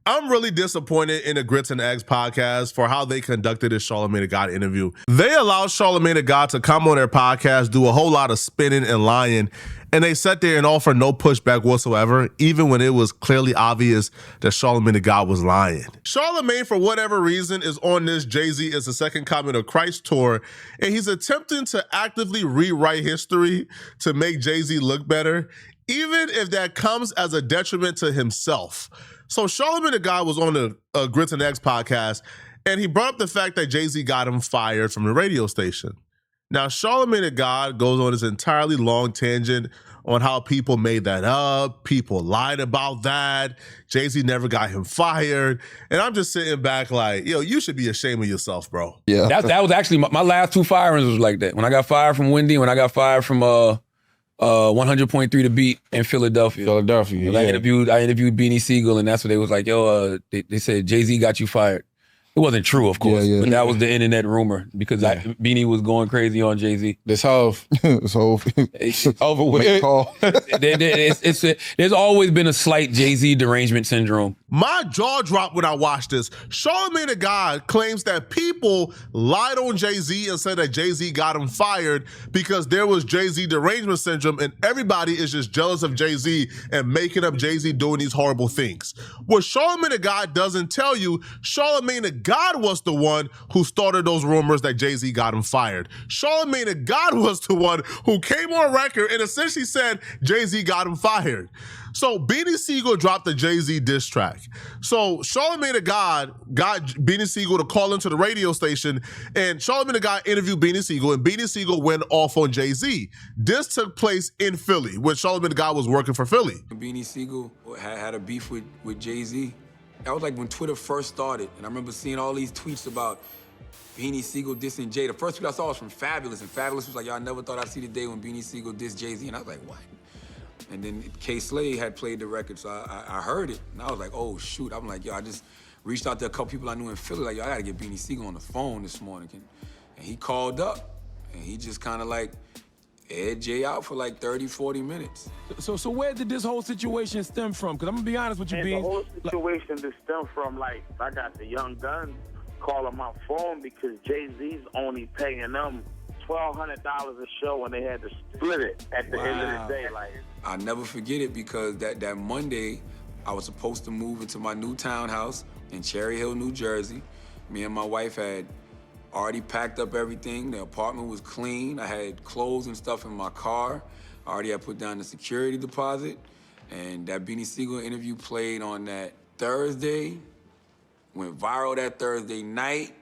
I'm really disappointed in the Grits and Eggs podcast for how they conducted this Charlamagne the God interview. They allowed Charlamagne the God to come on their podcast, do a whole lot of spinning and lying, and they sat there and offered no pushback whatsoever, even when it was clearly obvious that Charlamagne the God was lying. Charlamagne, for whatever reason, is on this Jay-Z is the Second Coming of Christ tour, and he's attempting to actively rewrite history to make Jay-Z look better, even if that comes as a detriment to himself. So Charlamagne the God was on the Grits and Eggs podcast, and he brought up the fact that Jay-Z got him fired from the radio station. Now, Charlamagne the God goes on this entirely long tangent on how people made that up, people lied about that, Jay-Z never got him fired, and I'm just sitting back like, yo, you should be ashamed of yourself, bro. Yeah, that was actually my last two firings was like that. When I got fired from Wendy, when I got fired from 100.3 The Beat in Philadelphia. Yeah. I interviewed Beanie Siegel, and that's what they was like, yo, they said Jay-Z got you fired. It wasn't true, of course, but that was the internet rumor because Beanie was going crazy on Jay-Z. This whole over with call. There's always been a slight Jay-Z derangement syndrome. My jaw dropped when I watched this. Charlamagne the God claims that people lied on Jay-Z and said that Jay-Z got him fired because there was Jay-Z derangement syndrome and everybody is just jealous of Jay-Z and making up Jay-Z doing these horrible things. What Charlamagne the God doesn't tell you, Charlamagne the God was the one who started those rumors that Jay-Z got him fired. Charlamagne the God was the one who came on record and essentially said Jay-Z got him fired. So Beanie Siegel dropped the Jay-Z diss track. So Charlamagne the God got Beanie Siegel to call into the radio station, and Charlamagne the God interviewed Beanie Siegel, and Beanie Siegel went off on Jay-Z. This took place in Philly, when Charlamagne the God was working for Philly. Beanie Siegel had a beef with Jay-Z. That was like when Twitter first started, and I remember seeing all these tweets about Beanie Siegel dissing Jay. The first tweet I saw was from Fabulous, and Fabulous was like, yo, I never thought I'd see the day when Beanie Siegel dissed Jay-Z, and I was like, what? And then K. Slade had played the record, so I heard it, and I was like, oh, shoot. I'm like, yo, I just reached out to a couple people I knew in Philly, like, yo, I gotta get Beanie Siegel on the phone this morning. And he called up, and he just kind of like aired Jay out for like 30, 40 minutes. So where did this whole situation stem from? Because I'm gonna be honest with you, Beans. The whole situation just stemmed from, like, I got the Young Guns calling my phone because Jay-Z's only paying them $1,200 a show, and they had to split it at the end of the day. Like, I'll never forget it because that Monday, I was supposed to move into my new townhouse in Cherry Hill, New Jersey. Me and my wife had already packed up everything. The apartment was clean. I had clothes and stuff in my car. I already had put down the security deposit. And that Beanie Siegel interview played on that Thursday, went viral that Thursday night,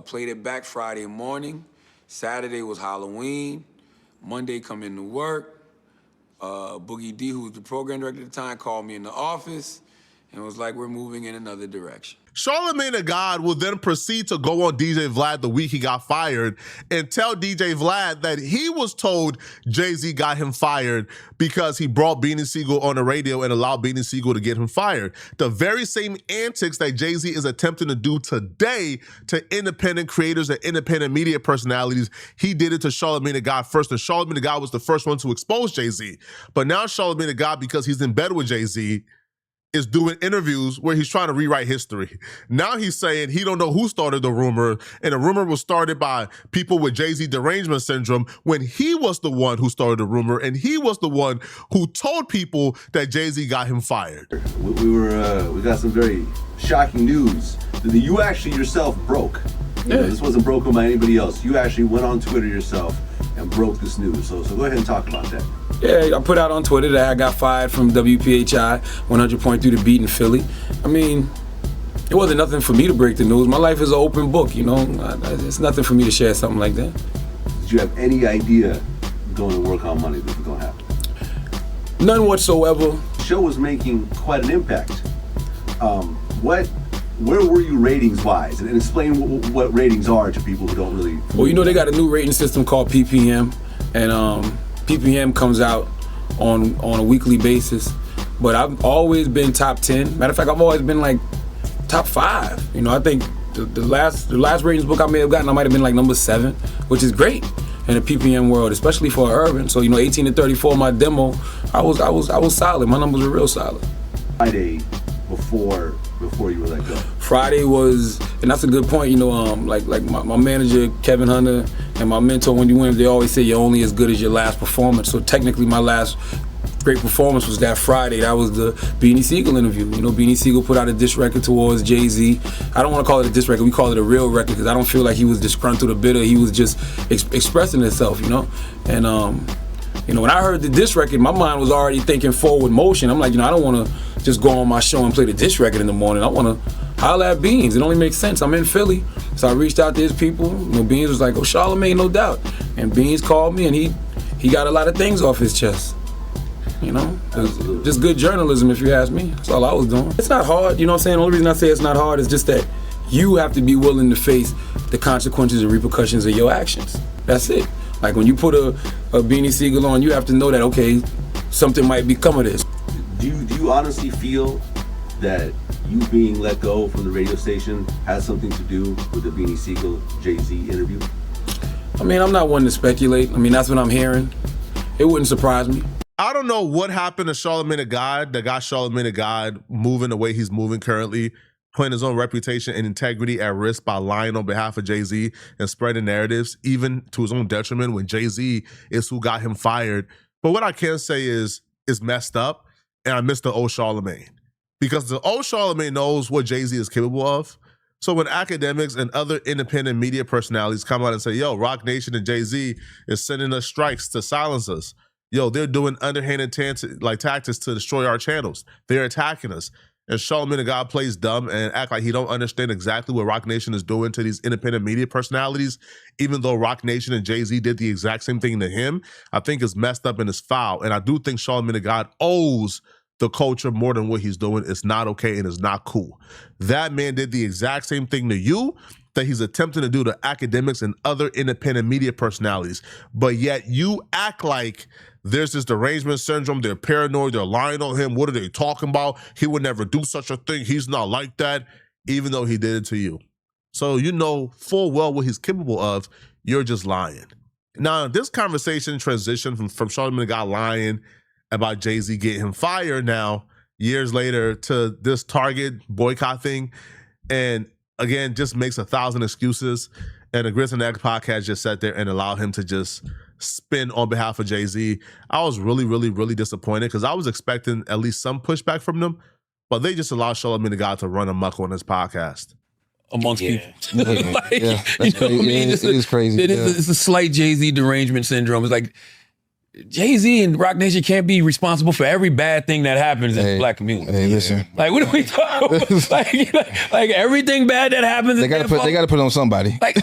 played it back Friday morning. Saturday was Halloween. Monday come into work. Boogie D, who was the program director at the time, called me in the office and was like, we're moving in another direction. Charlamagne the God will then proceed to go on DJ Vlad the week he got fired and tell DJ Vlad that he was told Jay-Z got him fired because he brought Beanie Siegel on the radio and allowed Beanie Siegel to get him fired. The very same antics that Jay-Z is attempting to do today to independent creators and independent media personalities, he did it to Charlamagne the God first, and Charlamagne the God was the first one to expose Jay-Z. But now Charlamagne the God, because he's in bed with Jay-Z, is doing interviews where he's trying to rewrite history. Now he's saying he don't know who started the rumor, and the rumor was started by people with Jay-Z derangement syndrome when he was the one who started the rumor, and he was the one who told people that Jay-Z got him fired. We got some very shocking news that you actually yourself broke. You know, this wasn't broken by anybody else. You actually went on Twitter yourself and broke this news. So go ahead and talk about that. Yeah, I put out on Twitter that I got fired from WPHI 100.3 The Beat in Philly. I mean, it wasn't nothing for me to break the news. My life is an open book, you know. It's nothing for me to share something like that. Did you have any idea going to work on Monday this was going to happen? None whatsoever. The show was making quite an impact. Where were you ratings-wise? And explain what ratings are to people who don't really... Well, you know, they got a new rating system called PPM, and PPM comes out on a weekly basis. But I've always been top 10. Matter of fact, I've always been like top 5. You know, I think the last ratings book I may have gotten, I might have been like number 7, which is great in the PPM world, especially for urban. So, you know, 18 to 34, my demo, I was solid. My numbers were real solid. Friday, before you were let go? Friday was, and that's a good point. You know, like my manager Kevin Hunter and my mentor Wendy Williams, they always say you're only as good as your last performance. So technically, my last great performance was that Friday. That was the Beanie Siegel interview. You know, Beanie Siegel put out a diss record towards Jay-Z. I don't want to call it a diss record. We call it a real record because I don't feel like he was disgruntled or bitter. He was just expressing himself, you know. And you know, when I heard the diss record, my mind was already thinking forward motion. I'm like, you know, I don't want to just go on my show and play the diss record in the morning. I want to holler at Beans. It only makes sense. I'm in Philly, so I reached out to his people. You know, Beans was like, "Oh, Charlamagne, no doubt." And Beans called me, and he got a lot of things off his chest. You know, just good journalism, if you ask me. That's all I was doing. It's not hard. You know what I'm saying? The only reason I say it's not hard is just that you have to be willing to face the consequences and repercussions of your actions. That's it. Like when you put a Beanie Siegel on, you have to know that, okay, something might become of this. Do you honestly feel that you being let go from the radio station has something to do with the Beanie Siegel Jay-Z interview? I mean, I'm not one to speculate. I mean, that's what I'm hearing. It wouldn't surprise me. I don't know what happened to Charlamagne the God that got Charlamagne the God moving the way he's moving currently, putting his own reputation and integrity at risk by lying on behalf of Jay-Z and spreading narratives, even to his own detriment when Jay-Z is who got him fired. But what I can say is messed up, and I miss the old Charlamagne. Because the old Charlamagne knows what Jay-Z is capable of. So when academics and other independent media personalities come out and say, yo, Rock Nation and Jay-Z is sending us strikes to silence us. Yo, they're doing underhanded tactics to destroy our channels. They're attacking us. And Charlamagne the God plays dumb and act like he don't understand exactly what Rock Nation is doing to these independent media personalities, even though Rock Nation and Jay-Z did the exact same thing to him, I think is messed up and is foul. And I do think Charlamagne the God owes the culture more than what he's doing. It's not okay and it's not cool. That man did the exact same thing to you that he's attempting to do to academics and other independent media personalities. But yet you act like there's this derangement syndrome, they're paranoid, they're lying on him. What are they talking about? He would never do such a thing. He's not like that, even though he did it to you. So you know full well what he's capable of. You're just lying. Now, this conversation transitioned from Charlamagne the God lying about Jay-Z getting him fired now, years later, to this Target boycott thing. And again, just makes 1,000 excuses. And the Grits and Eggs podcast just sat there and allowed him to just spin on behalf of Jay-Z. I was really, really, really disappointed because I was expecting at least some pushback from them, but they just allowed Charlamagne the God to run amok on his podcast. Amongst people. Like, You know what I mean? It is crazy. It's a slight Jay-Z derangement syndrome. It's like Jay-Z and Rock Nation can't be responsible for every bad thing that happens in the black community. Hey, listen. Like, what are we talking about? like everything bad that happens. They got to put it on somebody. Like,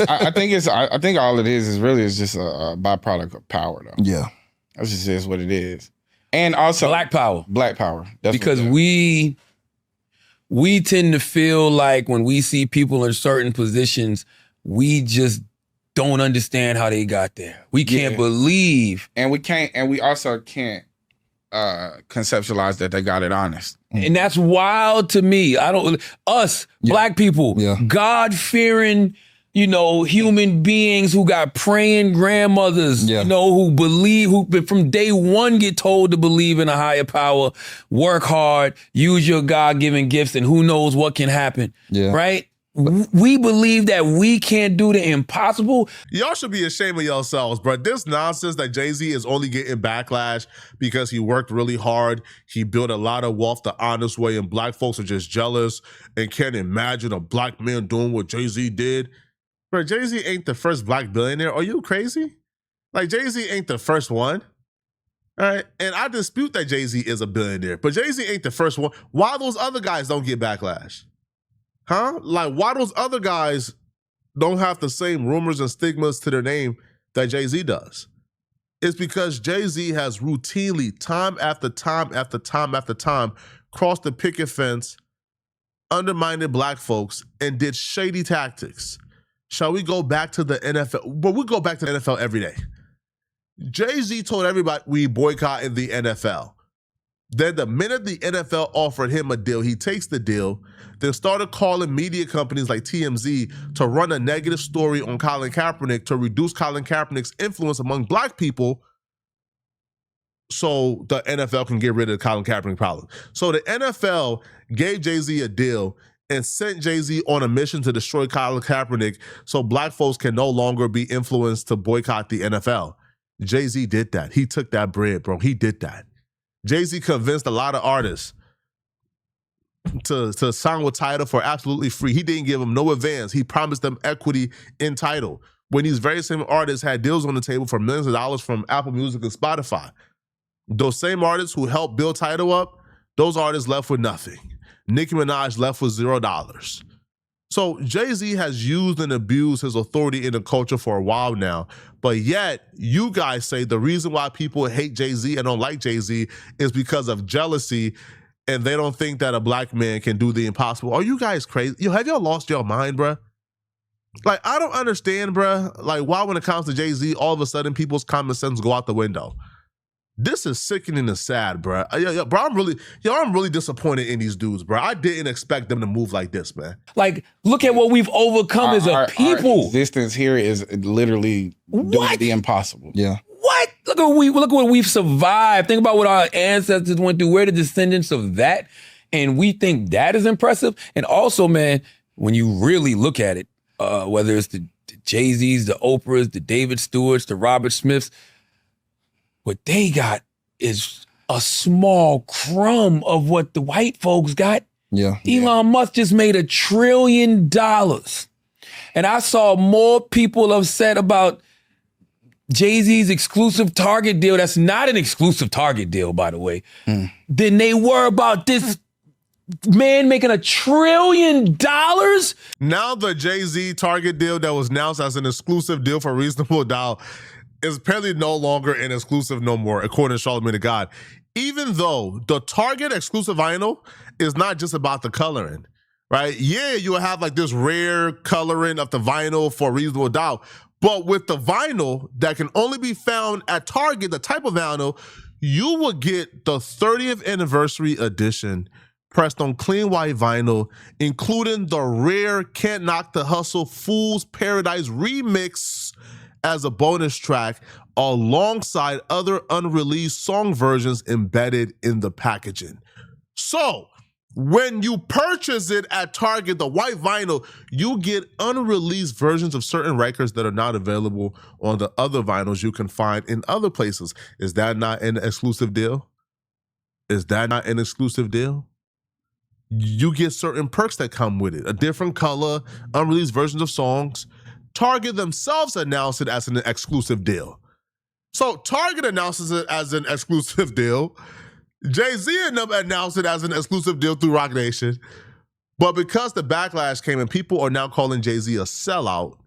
I think all it is really just a byproduct of power, though. Yeah, that's just what it is. And also black power. That's because we tend to feel like when we see people in certain positions, we just don't understand how they got there. We can't believe. And we also can't conceptualize that they got it honest. And that's wild to me. Black people, God-fearing, human beings who got praying grandmothers, who believe, who from day one get told to believe in a higher power, work hard, use your God-given gifts, and who knows what can happen, right? We believe that we can't do the impossible. Y'all should be ashamed of yourselves, bro. This nonsense that Jay-Z is only getting backlash because he worked really hard. He built a lot of wealth the honest way, and black folks are just jealous and can't imagine a black man doing what Jay-Z did. Bro, Jay-Z ain't the first black billionaire. Are you crazy? Like, Jay-Z ain't the first one. All right? And I dispute that Jay-Z is a billionaire, but Jay-Z ain't the first one. Why those other guys don't get backlash? Huh? Like, why those other guys don't have the same rumors and stigmas to their name that Jay-Z does? It's because Jay-Z has routinely, time after time after time after time, crossed the picket fence, undermined black folks, and did shady tactics. Shall we go back to the NFL? But we go back to the NFL every day. Jay-Z told everybody we boycotted the NFL. Then the minute the NFL offered him a deal, he takes the deal, then started calling media companies like TMZ to run a negative story on Colin Kaepernick to reduce Colin Kaepernick's influence among black people. so the NFL can get rid of the Colin Kaepernick problem. So the NFL gave Jay-Z a deal and sent Jay-Z on a mission to destroy Colin Kaepernick so black folks can no longer be influenced to boycott the NFL. Jay-Z did that. He took that bread, bro. He did that. Jay-Z convinced a lot of artists to sign with Tidal for absolutely free. He didn't give them no advance. He promised them equity in Tidal. When these very same artists had deals on the table for millions of dollars from Apple Music and Spotify, those same artists who helped build Tidal up, those artists left with nothing. Nicki Minaj left with $0. So Jay-Z has used and abused his authority in the culture for a while now, but yet you guys say the reason why people hate Jay-Z and don't like Jay-Z is because of jealousy, and they don't think that a black man can do the impossible. Are you guys crazy? Yo, have y'all lost your mind, bruh? Like, I don't understand, bruh. Like, why when it comes to Jay-Z, all of a sudden people's common sense go out the window? This is sickening and sad, bruh. Bro, I'm really disappointed in these dudes, bro. I didn't expect them to move like this, man. Like, look at what we've overcome as a people. Our existence here is literally doing the impossible. Yeah. What? Look at what we've survived. Think about what our ancestors went through. We're the descendants of that. And we think that is impressive. And also, man, when you really look at it, whether it's the Jay-Z's, the Oprahs, the David Stewarts, the Robert Smiths, what they got is a small crumb of what the white folks got. Yeah. Elon Musk just made $1 trillion. And I saw more people upset about Jay-Z's exclusive Target deal, that's not an exclusive Target deal, by the way, than they were about this man making $1 trillion. Now the Jay-Z Target deal that was announced as an exclusive deal for Reasonable Doubt is apparently no longer an exclusive no more, according to Charlamagne the God. Even though the Target exclusive vinyl is not just about the coloring, right? Yeah, you will have like this rare coloring of the vinyl for Reasonable Doubt, but with the vinyl that can only be found at Target, the type of vinyl, you will get the 30th anniversary edition pressed on clean white vinyl, including the rare Can't Knock the Hustle Fool's Paradise remix as a bonus track, alongside other unreleased song versions embedded in the packaging. So, when you purchase it at Target, the white vinyl, you get unreleased versions of certain records that are not available on the other vinyls you can find in other places. Is that not an exclusive deal? Is that not an exclusive deal? You get certain perks that come with it. A different color, unreleased versions of songs. Target themselves announced it as an exclusive deal. So Target announces it as an exclusive deal. Jay-Z announced it as an exclusive deal through Roc Nation. But because the backlash came and people are now calling Jay-Z a sellout,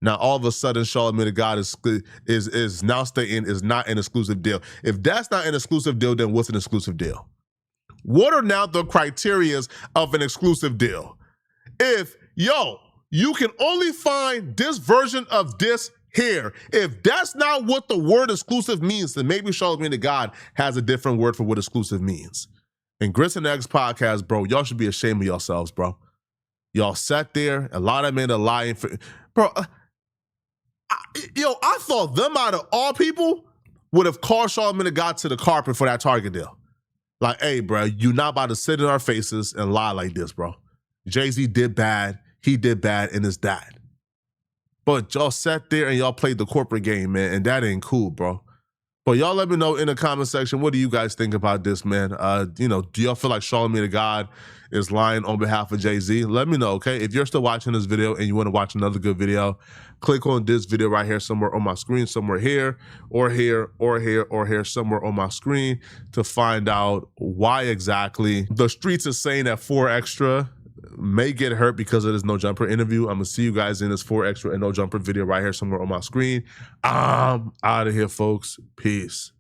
now all of a sudden Charlamagne the God is now stating is not an exclusive deal. If that's not an exclusive deal, then what's an exclusive deal? What are now the criterias of an exclusive deal? If, you can only find this version of this here. If that's not what the word exclusive means, then maybe Charlamagne the God has a different word for what exclusive means. In Grits and Eggs podcast, bro, y'all should be ashamed of yourselves, bro. Y'all sat there, a lot of men are lying for, bro. I thought them out of all people would have called Charlamagne the God to the carpet for that Target deal. Like, hey, bro, you're not about to sit in our faces and lie like this, bro. Jay-Z did bad, he did bad, and it's that. But y'all sat there and y'all played the corporate game, man, and that ain't cool, bro. But y'all let me know in the comment section, what do you guys think about this, man? Do y'all feel like Charlamagne the God is lying on behalf of Jay-Z? Let me know, okay? If you're still watching this video and you want to watch another good video, click on this video right here somewhere on my screen, somewhere here, or here, or here, or here, somewhere on my screen to find out why exactly the streets is saying that 4 Extra may get hurt because of this No Jumper interview. I'm gonna see you guys in this 4 Extra and No Jumper video right here somewhere on my screen. I'm out of here, folks. Peace.